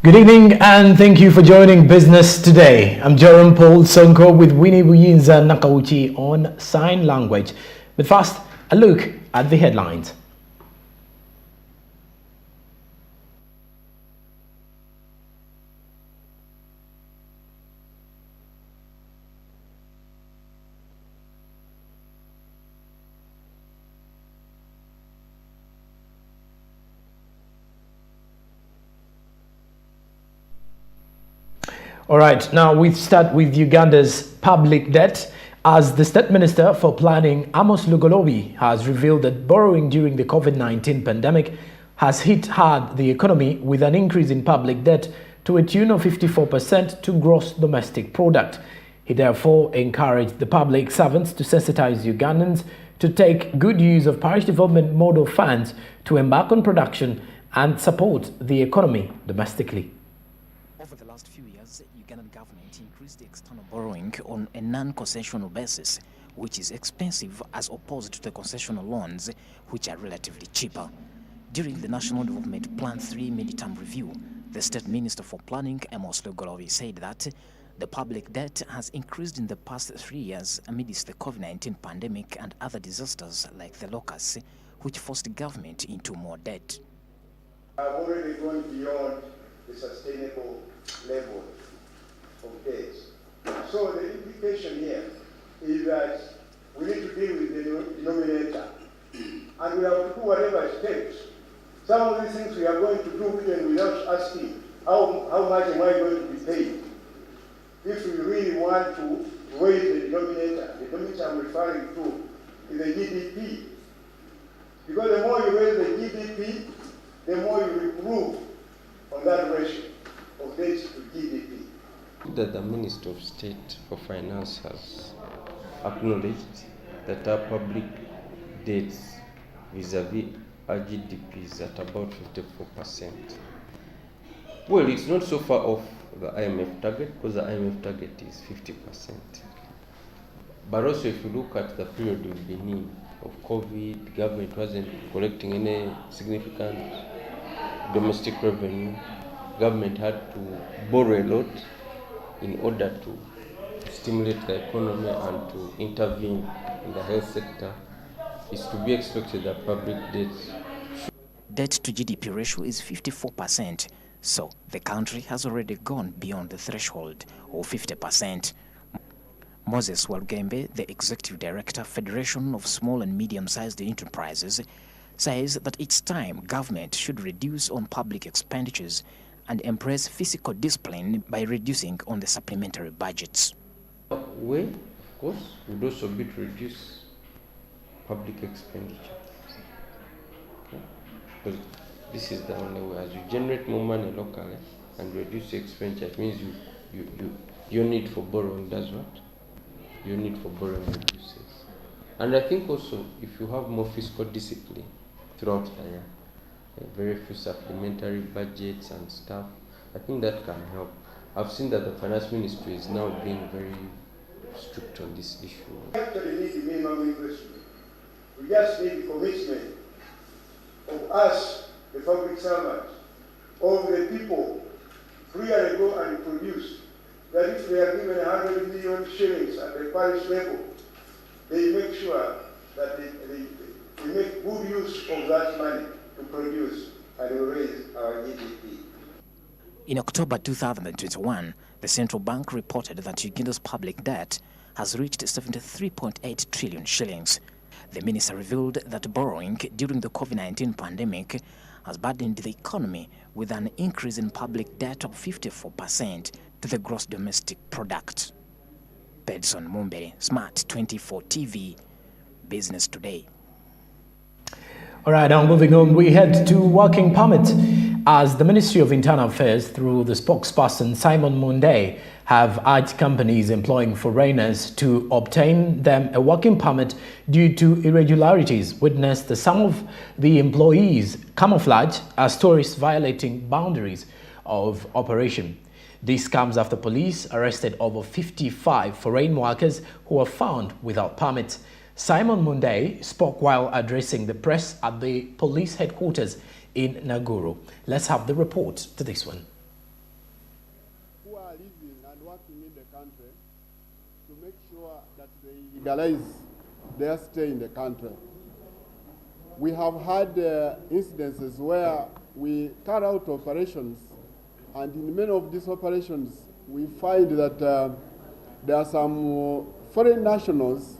Good evening and thank you for joining Business Today. I'm Jerome Paul Sonko with Winnie Buyinza Nakauchi on sign language. But first, a look at the headlines. All right, now we start with Uganda's public debt, as the State Minister for Planning, Amos Lugolobi, has revealed that borrowing during the COVID-19 pandemic has hit hard the economy, with an increase in public debt to a tune of 54% to gross domestic product. He therefore encouraged the public servants to sensitize Ugandans to take good use of parish development model funds to embark on production and support the economy domestically. Over the last few years, Ugandan government increased the external borrowing on a non-concessional basis, which is expensive as opposed to the concessional loans, which are relatively cheaper. During the National Development Plan 3 mid-term review, the State Minister for Planning, Amos Lugolobi, said that the public debt has increased in the past 3 years amidst the COVID-19 pandemic and other disasters like the locusts, which forced the government into more debt. I've already gone beyond the sustainable level of debt. So the implication here is that we need to deal with the denominator, and we have to do whatever it takes. Some of these things we are going to do even without asking how much am I going to be paid. If we really want to raise the denominator I'm referring to is the GDP. Because the more you raise the GDP, the more you improve on that ratio of debt to GDP. That the Minister of State for Finance has acknowledged that our public debts vis-a-vis our GDP is at about 54%. Well, it's not so far off the IMF target, because the IMF target is 50%. But also, if you look at the period we've been in of COVID, the government wasn't collecting any significant domestic revenue. Government had to borrow a lot in order to stimulate the economy and to intervene in the health sector. It's to be expected that public debt to GDP ratio is 54%, so the country has already gone beyond the threshold of 50%. Moses Walgembe, the Executive Director, Federation of Small and Medium-Sized Enterprises, says that it's time government should reduce on public expenditures and embrace fiscal discipline by reducing on the supplementary budgets. Way, of course, would also be to reduce public expenditure. Okay? Because this is the only way. As you generate more money locally and reduce your expenditure, it means your need for borrowing does what? Your need for borrowing reduces. And I think also, if you have more fiscal discipline throughout the year, very few supplementary budgets and stuff, I think that can help. I've seen that the finance ministry is now being very strict on this issue. We actually need the minimum investment. We just need the commitment of us, the public servants, of the people, freely go and produce. That if we are given 100 million shillings at the parish level, they make sure that they make good use of that money to produce and raise our GDP. In October 2021, the central bank reported that Uganda's public debt has reached 73.8 trillion shillings. The minister revealed that borrowing during the COVID-19 pandemic has burdened the economy with an increase in public debt of 54% to the gross domestic product. Pedson Mumbere, Smart 24 TV, Business Today. All right, now moving on, we head to Walkin Permit, as the Ministry of Internal Affairs, through the spokesperson Simon Munday, have urged companies employing foreigners to obtain them a working permit due to irregularities witnessed the some of the employees camouflage as tourists violating boundaries of operation. This comes after police arrested over 55 foreign workers who were found without permits. Simon Munday spoke while addressing the press at the police headquarters in Naguru. Let's have the report to this one. Who are living and working in the country to make sure that they legalize their stay in the country. We have had incidences where we carry out operations, and in many of these operations we find that there are some foreign nationals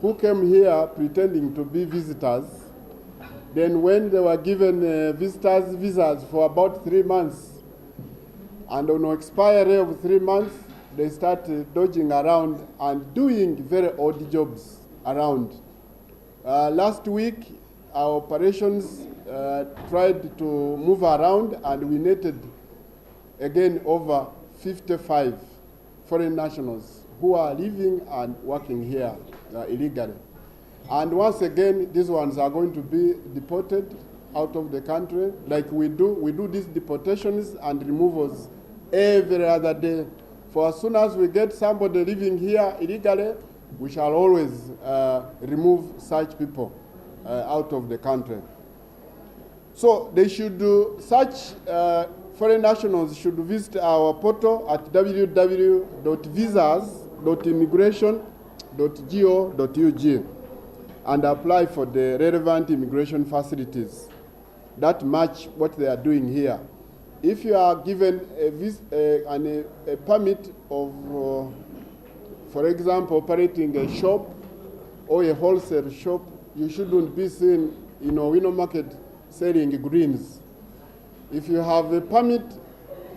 who came here pretending to be visitors. Then when they were given visitors visas for about 3 months, and on expiry of 3 months, they started dodging around and doing very odd jobs around. Last week, our operations tried to move around, and we netted again over 55 foreign nationals who are living and working here illegally. And once again, these ones are going to be deported out of the country like we do. We do these deportations and removals every other day. For as soon as we get somebody living here illegally, we shall always remove such people out of the country. So they should do such foreign nationals should visit our portal at www.visas.immigration.go.ug and apply for the relevant immigration facilities that match what they are doing here. If you are given a permit of, for example, operating a shop or a wholesale shop, you shouldn't be seen in Owino Market selling greens. If you have a permit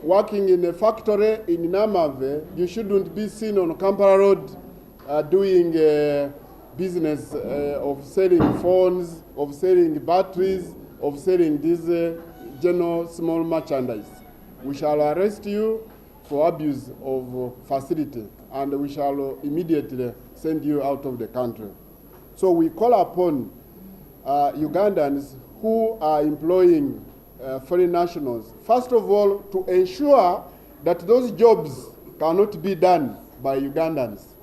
working in a factory in Namave, you shouldn't be seen on Kampala Road doing business of selling phones, of selling batteries, of selling these general small merchandise. We shall arrest you for abuse of facility, and we shall immediately send you out of the country. So we call upon Ugandans who are employing foreign nationals, first of all, to ensure that those jobs cannot be done by Ugandans.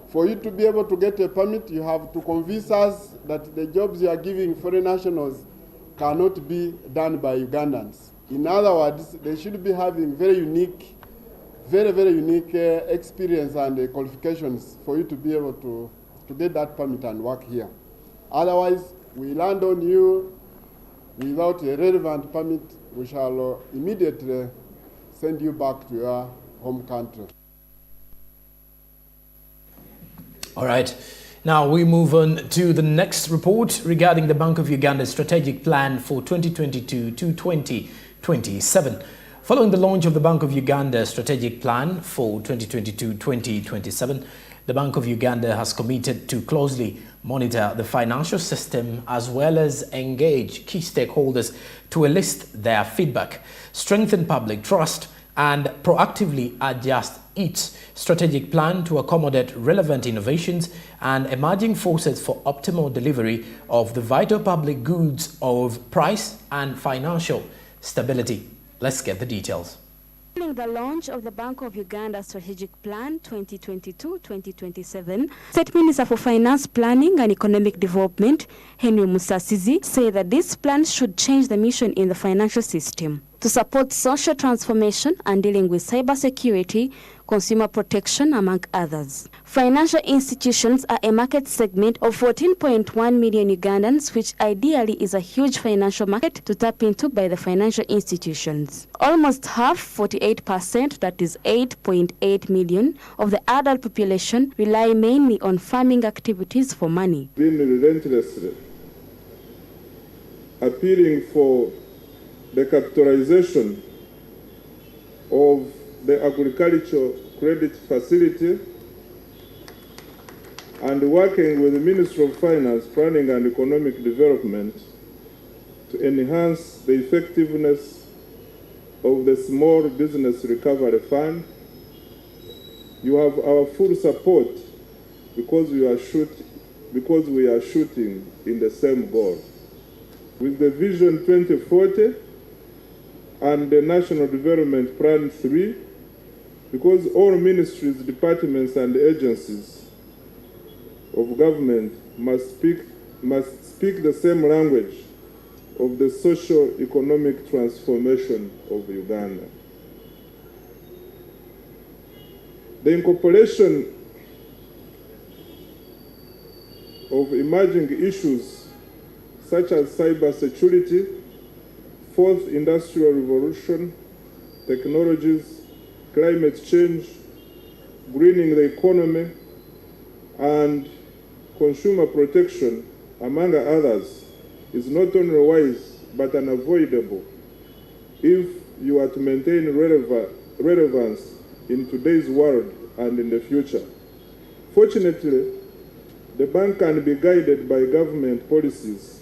For you to be able to get a permit, you have to convince us that the jobs you are giving foreign nationals cannot be done by Ugandans. In other words, they should be having very unique experience and qualifications for you to be able to get that permit and work here. Otherwise, we land on you without a relevant permit, we shall immediately send you back to your home country. All right. Now we move on to the next report regarding the Bank of Uganda's strategic plan for 2022 to 2027. Following the launch of the Bank of Uganda strategic plan for 2022-2027, the Bank of Uganda has committed to closely monitor the financial system as well as engage key stakeholders to elicit their feedback, strengthen public trust, and proactively adjust its strategic plan to accommodate relevant innovations and emerging forces for optimal delivery of the vital public goods of price and financial stability. Let's get the details. Following the launch of the Bank of Uganda Strategic Plan 2022-2027, State Minister for Finance Planning and Economic Development, Henry Musasizi, said that this plan should change the mission in the financial system. to support social transformation and dealing with cybersecurity, consumer protection, among others. Financial institutions are a market segment of 14.1 million Ugandans, which ideally is a huge financial market to tap into by the financial institutions. Almost half, 48%, that is 8.8 million, of the adult population rely mainly on farming activities for money. Been relentlessly appealing for the capitalization of the agricultural credit facility and working with the Ministry of Finance, Planning and Economic Development to enhance the effectiveness of the Small Business Recovery Fund. You have our full support because we are shooting in the same goal. With the Vision 2040 and the National Development Plan 3, because all ministries, departments and agencies of government must speak the same language of the socio-economic transformation of Uganda. The incorporation of emerging issues such as cybersecurity, fourth industrial revolution, technologies, climate change, greening the economy, and consumer protection, among others, is not only wise but unavoidable if you are to maintain relevance in today's world and in the future. Fortunately, the bank can be guided by government policies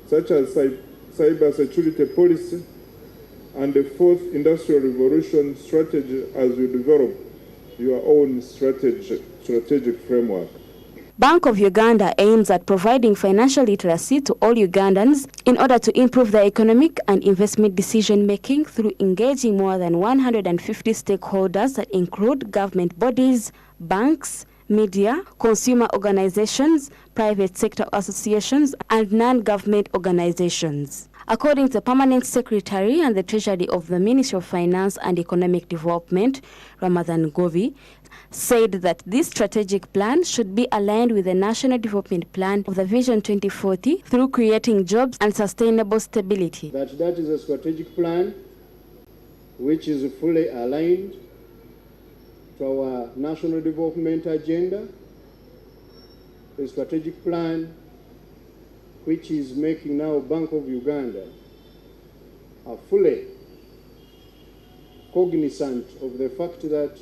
such as cybersecurity policy and the fourth industrial revolution strategy as you develop your own strategic framework. Bank of Uganda aims at providing financial literacy to all Ugandans in order to improve their economic and investment decision-making through engaging more than 150 stakeholders that include government bodies, banks, media, consumer organizations, private sector associations, and non-government organizations. According to the Permanent Secretary and the Treasury of the Ministry of Finance and Economic Development, Ramadhan Govi, said that this strategic plan should be aligned with the National Development Plan of the Vision 2040 through creating jobs and sustainable stability. That is a strategic plan which is fully aligned to our national development agenda, a strategic plan which is making now Bank of Uganda are fully cognizant of the fact that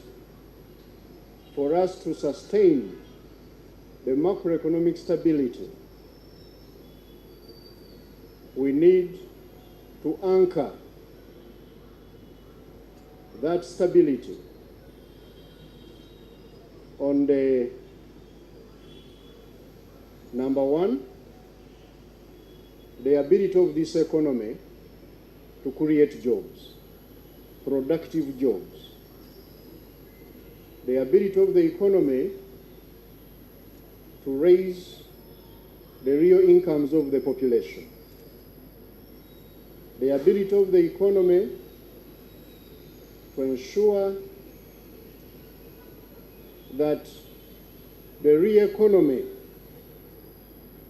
for us to sustain the macroeconomic stability, we need to anchor that stability on the number one, the ability of this economy to create jobs, productive jobs. The ability of the economy to raise the real incomes of the population. The ability of the economy to ensure that the real economy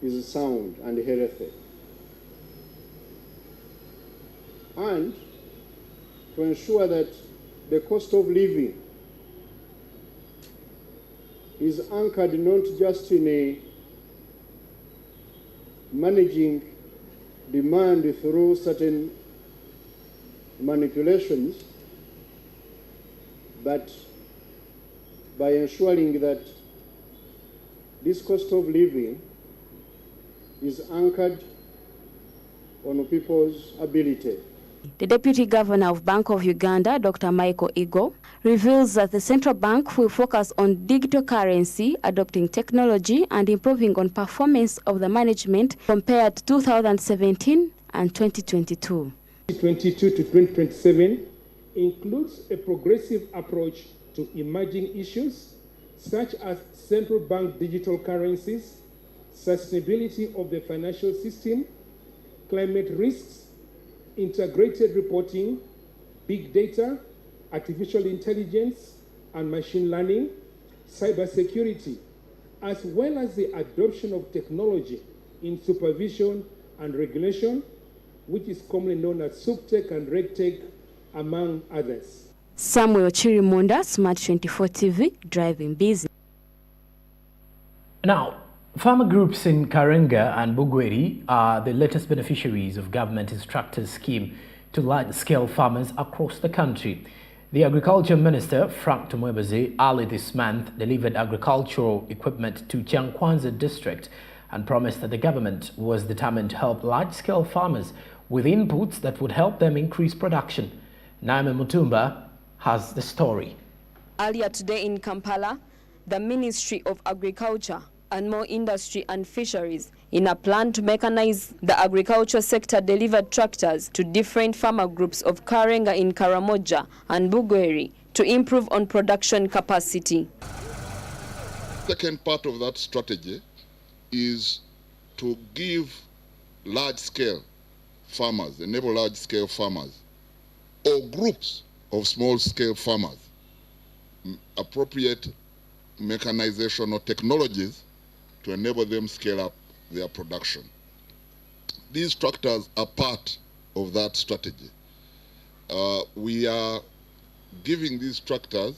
is sound and healthy. And to ensure that the cost of living is anchored not just in a managing demand through certain manipulations, but by ensuring that this cost of living is anchored on people's ability. The Deputy Governor of Bank of Uganda, Dr. Michael Igo, reveals that the central bank will focus on digital currency, adopting technology, and improving on performance of the management compared to 2017 and 2022. 2022 to 2027 includes a progressive approach to emerging issues such as central bank digital currencies, sustainability of the financial system, climate risks, integrated reporting, big data, artificial intelligence, and machine learning, cybersecurity, as well as the adoption of technology in supervision and regulation, which is commonly known as SupTech and RegTech, among others. Samuel Chirimonda, Smart 24 TV, driving business. Now, farmer groups in Karenga and Bugweri are the latest beneficiaries of government instructor scheme to large-scale farmers across the country. The Agriculture Minister, Frank Tumwebaze, early this month delivered agricultural equipment to Chankwanza district and promised that the government was determined to help large-scale farmers with inputs that would help them increase production. Naime Mutumba has the story. Earlier today in Kampala, the Ministry of Agriculture, Animal Industry and Fisheries, in a plan to mechanize the agriculture sector, delivered tractors to different farmer groups of Karenga in Karamoja and Bugweri to improve on production capacity. The second part of that strategy is to give large-scale farmers, enable large-scale farmers, or groups of small-scale farmers, appropriate mechanization or technologies to enable them scale up their production. These tractors are part of that strategy. We are giving these tractors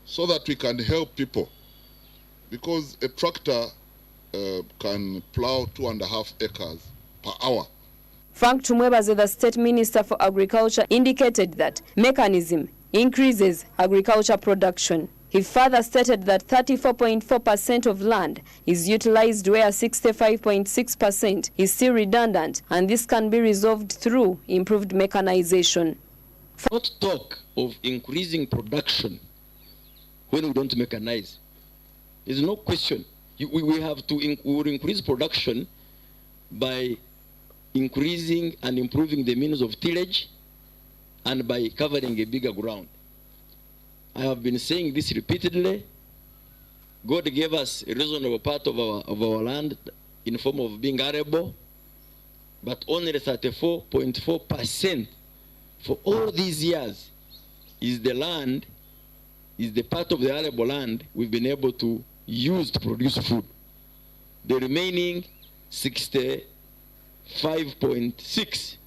so that we can help people, because a tractor can plow 2.5 acres per hour. Frank Tumwebaze, the State Minister for Agriculture, indicated that mechanism increases agriculture production. He further stated that 34.4% of land is utilized where 65.6% is still redundant, and this can be resolved through improved mechanization. Not talk of increasing production when we don't mechanize. There's no question. We have to increase production by increasing and improving the means of tillage and by covering a bigger ground. I have been saying this repeatedly. God gave us a reasonable part of our land in form of being arable, but only 34.4% for all these years is the land, is the part of the arable land we've been able to use to produce food. The remaining 65.6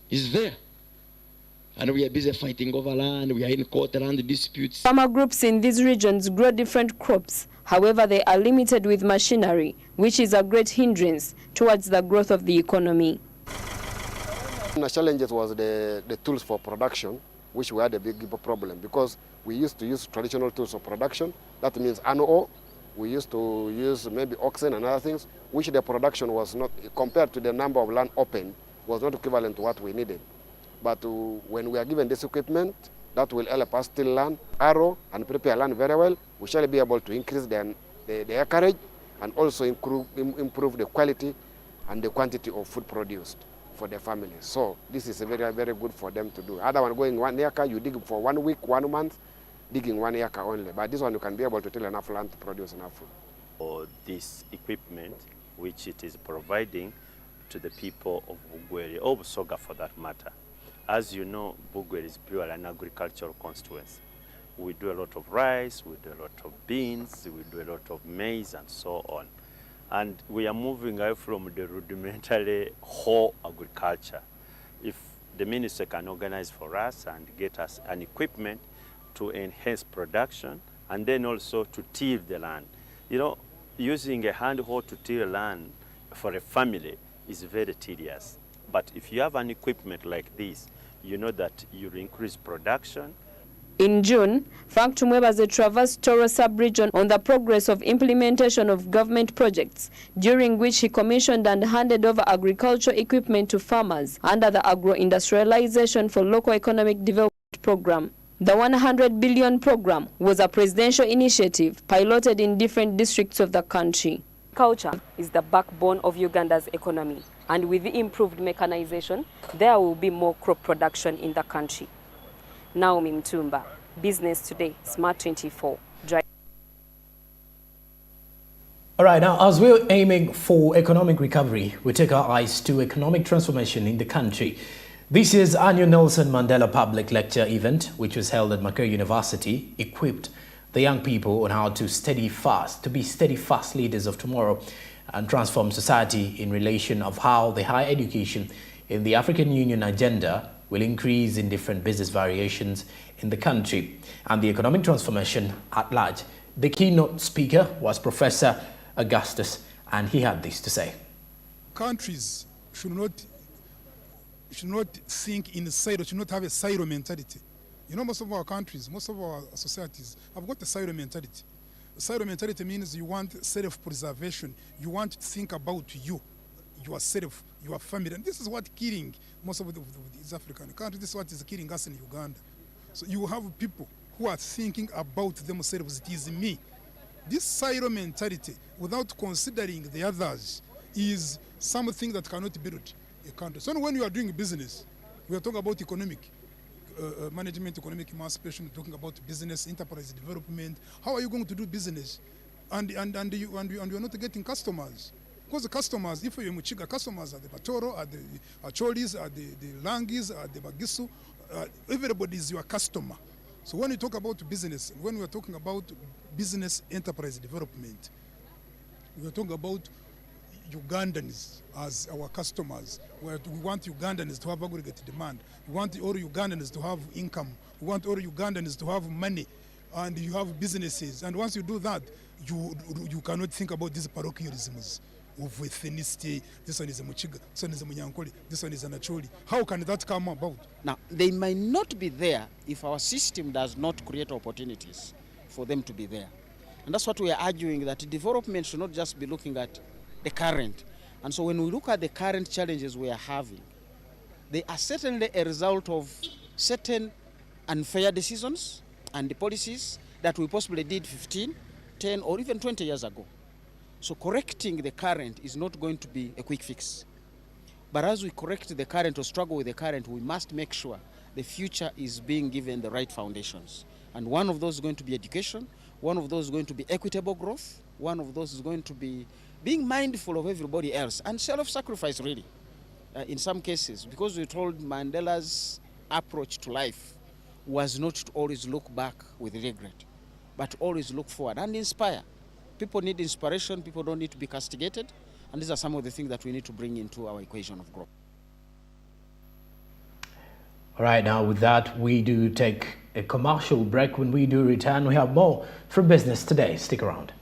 is there. And we are busy fighting over land, we are in court land disputes. Farmer groups in these regions grow different crops. However, they are limited with machinery, which is a great hindrance towards the growth of the economy. The challenges was the tools for production, which we had a big problem because we used to use traditional tools of production. That means annual. We used to use maybe oxen and other things, which the production was not, compared to the number of land open, was not equivalent to what we needed. But when we are given this equipment, that will help us till land, arrow, and prepare land very well. We shall be able to increase the acreage and also improve the quality and the quantity of food produced for the family. So this is very, very good for them to do. Other one going 1 acre, you dig for 1 week, 1 month, digging 1 acre only. But this one you can be able to till enough land to produce enough food. Or this equipment, which it is providing to the people of Bugweri, or Busoga for that matter. As you know, Bugweri is purely an agricultural constituency. We do a lot of rice, we do a lot of beans, we do a lot of maize and so on. And we are moving away from the rudimentary whole agriculture. If the minister can organize for us and get us an equipment to enhance production and then also to till the land. You know, using a hand hoe to till land for a family is very tedious. But if you have an equipment like this, you know that you'll increase production. In June, Frank Tumwebaze traversed Toro sub-region on the progress of implementation of government projects, during which he commissioned and handed over agricultural equipment to farmers under the Agro-Industrialization for Local Economic Development Program. The 100 billion program was a presidential initiative piloted in different districts of the country. Agriculture is the backbone of Uganda's economy, and with the improved mechanization, there will be more crop production in the country. Naomi Mtumba, Business Today, Smart 24. All right, now as we're aiming for economic recovery, we take our eyes to economic transformation in the country. This year's annual Nelson Mandela Public Lecture event, which was held at Makerere University, equipped the young people on how to be steadfast leaders of tomorrow and transform society in relation of how the higher education in the African Union agenda will increase in different business variations in the country and the economic transformation at large. The keynote speaker was Professor Augustus, and he had this to say. Countries should not think in silo, should not have a silo mentality. You know, most of our countries, most of our societies have got a silo mentality. A silo mentality means you want self-preservation. You want to think about you, yourself, your family. And this is what killing most of these African countries. This is what is killing us in Uganda. So you have people who are thinking about themselves. It is me. This silo mentality, without considering the others, is something that cannot build a country. So when you are doing business, we are talking about economic management, economic emancipation, talking about business, enterprise development. How are you going to do business? And you are not getting customers. Because the customers, if you're Muchiga, customers are the Batoro, are the Acholis, are the Langis, are the Bagisu. Everybody is your customer. So when you talk about business, when we are talking about business enterprise development, we are talking about Ugandans as our customers. We want Ugandans to have aggregate demand. We want all Ugandans to have income. We want all Ugandans to have money, and you have businesses. And once you do that, you cannot think about these parochialisms of ethnicity. This one is a Muchiga, this one is a Munyankoli, this one is an Acholi. How can that come about? Now, they might not be there if our system does not create opportunities for them to be there. And that's what we are arguing, that development should not just be looking at the current. And so when we look at the current challenges we are having, they are certainly a result of certain unfair decisions and the policies that we possibly did 15, 10, or even 20 years ago. So correcting the current is not going to be a quick fix. But as we correct the current or struggle with the current, we must make sure the future is being given the right foundations. And one of those is going to be education, one of those is going to be equitable growth, one of those is going to be being mindful of everybody else, and self-sacrifice really, in some cases, because we're told Mandela's approach to life was not to always look back with regret, but always look forward and inspire. People need inspiration, people don't need to be castigated, and these are some of the things that we need to bring into our equation of growth. All right, now with that, we do take a commercial break. When we do return, we have more from Business Today. Stick around.